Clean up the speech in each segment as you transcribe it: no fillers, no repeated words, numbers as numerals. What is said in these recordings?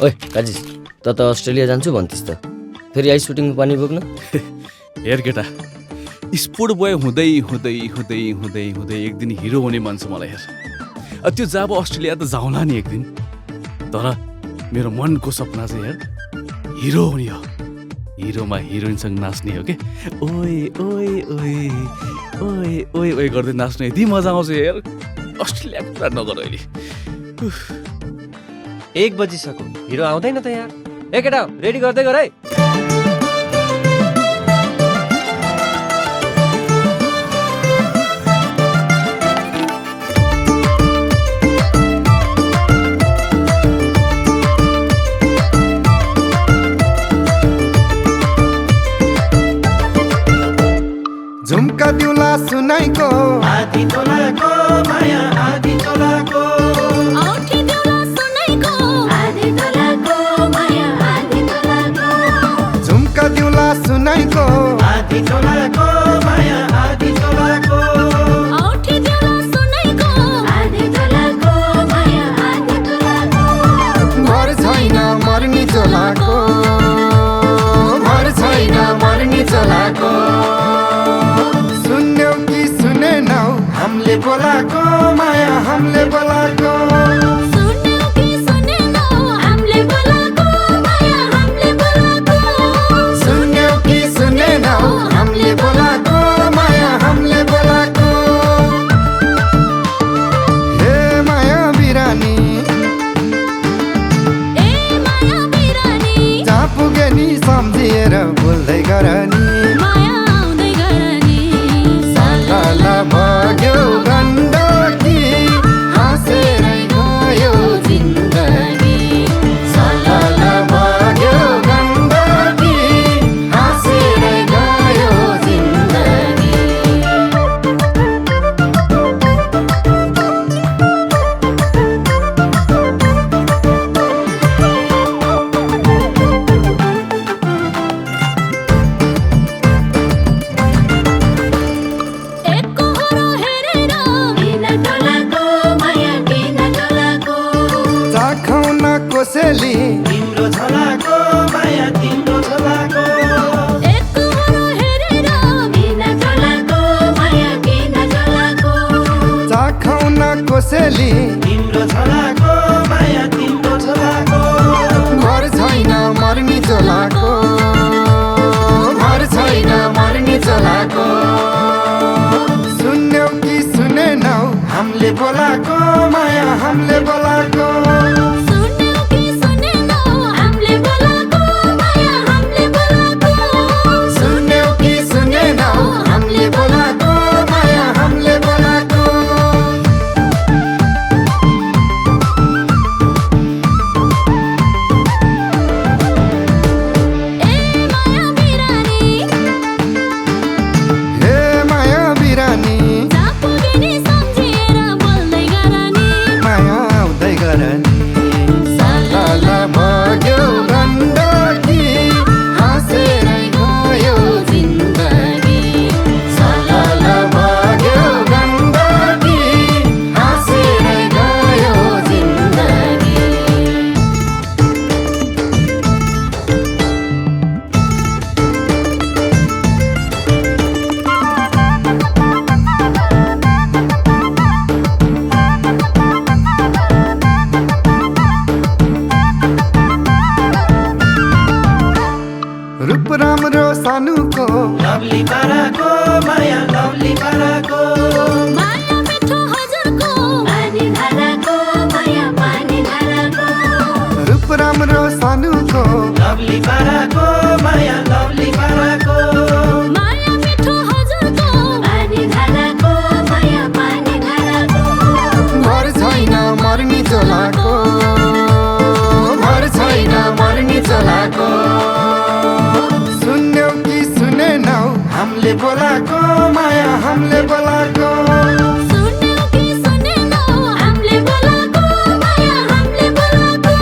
ओए काजी त अस्ट्रेलिया जान्छु भन्थिस् त फेरि आइस सुटिङमा पानी बोक्न हेर केटा स्पोर्ट बोय हुँदै हुँदै हुँदै हुँदै हुँदै एक दिन हिरो हुने मन छ मलाई हेर त्यो जब अस्ट्रेलिया त जाउँला नि एक दिन तर मेरो मनको सपना चाहिँ हेर हिरो हुने हो हिरोमा हिरोइनसँग नाच्ने हो के ओए ओए ओए ओए ओए ओए गर्दै नाच्ने यति मजा आउँछ हेर अस्ट्रेलिया कुरा नगर अहिले 1 बजिसक्यो हिरो आउँदैन त यार ए केटा रेडी गर्दै गर है झुम्का दिउला सुनाइको आधी तोलाको माया आधी तोलाको औठी दिउला सुनाइको आधी तोलाको माया आधी तोलाको झुम्का दिउला सुनाइको आधी तोलाको माया आधी तोलाको औठी दिउला सुनाइको आधी तोलाको माया आधी तोलाको घर छैन मर्नी चोलाको घर छैन मर्नी चोलाको सुन्यौ कि सुनेनौ हामीले बोलाको माया हामीले बोलाको सुन्यौ कि सुनेनौ हामीले बोलाको माया हामीले बोलाको सुन्यौ कि सुनेनौ हामीले बोलाको माया हामीले बोलाको हे माया बिरानी ए माया बिरानी जहाँ पुगे नि सम्झिएर बोल्दै गर नि माया आउँदै गरनी साला भग्यो गण्डकी हाँसेरै गयो जिन्दगी साला भग्यो गण्डकी हाँसेरै गयो जिन्दगी एक कोहरो हेरेर बिन टोलाको माया बिन टोलाको चाखौ न कोसेली तिम्रो झोलाको माया तिम्रो झोलाको एक कोहरो हेरेर बिन टोलाको माया बिन टोलाको चाखौ न कोसेली तिम्रो झोलाको माया तिम्रो झोलाको घर छैन मर्नी चोलाको घर छैन मर्नी चोलाको सुन्यौ कि सुनेनौ हामीले बोलाको माया हामीले बोलाको सुन्यौ कि सुनेनौ हामीले बोलाको माया हामीले बोलाको सुन्यौ कि सुनेनौ हामीले बोलाको माया हामीले बोलाको ए माया बिरानी हे माया बिरानी जहाँ पुगे नि सम्झिएर बोल्दै गरनी माया आउँदै गर नि साला भग्यो गण्डकी हाँसेरै गयो जिन्दगी साला भग्यो गण्डकी हाँसेरै गयो जिन्दगी रूप राम्रो सानुको लभली पाराको माया लभली पाराको माया मिठो हजुरको पानी धाराको माया पानी धाराको रूप राम्रो सानुको लभली पाराको माया लभली पाराको माया मिठो हजुरको पानी धाराको माया पानी धाराको घर छैन मर्नी चोलाको घर छैन मर्नी चोलाको सुन्यौ कि सुनेनौ हामीले बोलाको माया हामीले बोलाको सुन्यौ कि सुनेनौ हामीले बोलाको माया हामीले बोलाको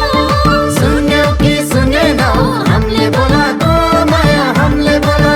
सुन्यौ कि सुनेनौ हामीले बोलाको माया हामीले बोलाको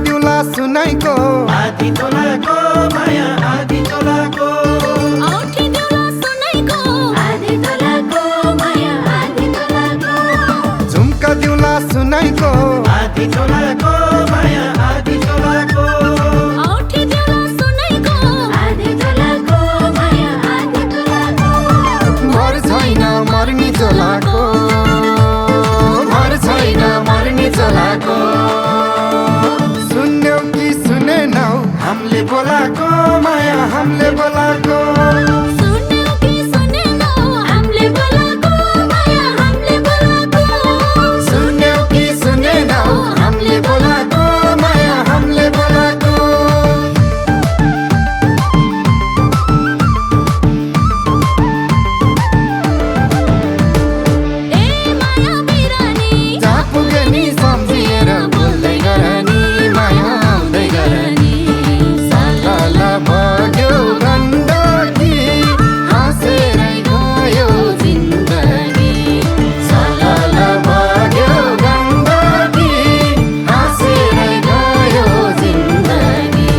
दिउला सुनाइको आधी तोलाको माया आधी तोलाको औँठी देउला सुनाइको आधी तोलाको माया आधी तोलाको झुम्का दिउला सुनाइको आधी तोलाको माया आधी तोलाको औँठी देउला सुनाइको आधी तोलाको माया आधी तोलाको घर छैन मर्नी चोलाको घर छैन मर्नी चोलाको सुन्यौ कि सुनेनौ हामीले बोलाको माया हामीले बोलाको सुन्यौ कि सुनेनौ हामीले बोलाको माया हामीले बोलाको सुन्यौ कि सुनेनौ हामीले बोलाको माया हामीले बोलाको ए माया बिरानी जहाँ पुगे नि सम्झिएर बोल्दै गर नि माया आउँदै गर नि साला बग्यो गण्डकी हाँसेरै गयो जिन्दगी साला बग्यो गण्डकी हाँसेरै गयो जिन्दगी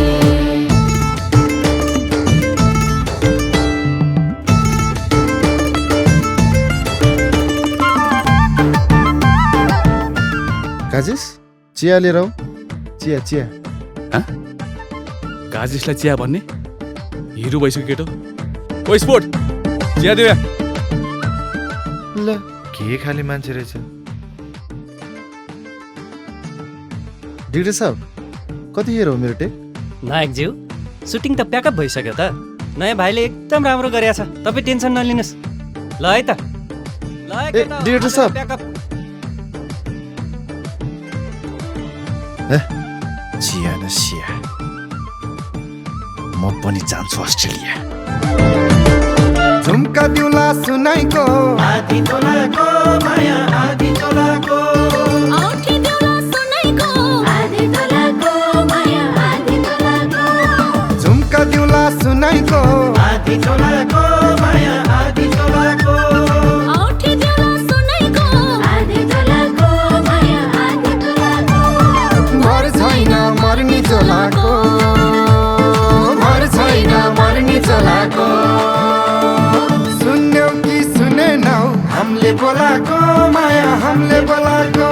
काजेस चिया लिएर आऊ चिया चिया काजिसलाई चिया भन्ने हिरो भइसक्यो केटो ओ स्पोर्ट चिया दियो यहाँ। ल के खाले मान्छे रहेछ डिरेक्टर साहब कतिखेर हो मेरो टेक नायकज्यू सुटिङ त प्याकअप भइसक्यो त नयाँ भाइले एकदम राम्रो गरेछ तपाईँ टेन्सन नलिनुहोस् ल है त ल है ए, केटा, डिरेक्टर आज साहब। प्याकअप चिया न चिया म पनि जान्छु अस्ट्रेलिया झुम्का दिउला सुनाइको आधी तोलाको माया आधी तोलाको औँठी देउला सुनाइको आधी तोलाको माया आधी तोलाको झुम्का दिउला सुनाइको आधी तोलाको माया आधी तोलाको औँठी देउला सुनाइको आधी तोलाको माया आधी तोलाको घर छैन मर्नी चोलाको घर छैन मर्नी चोलाको सुन्यौ कि सुनेनौ हामीले बोलाको माया हामीले बोलाको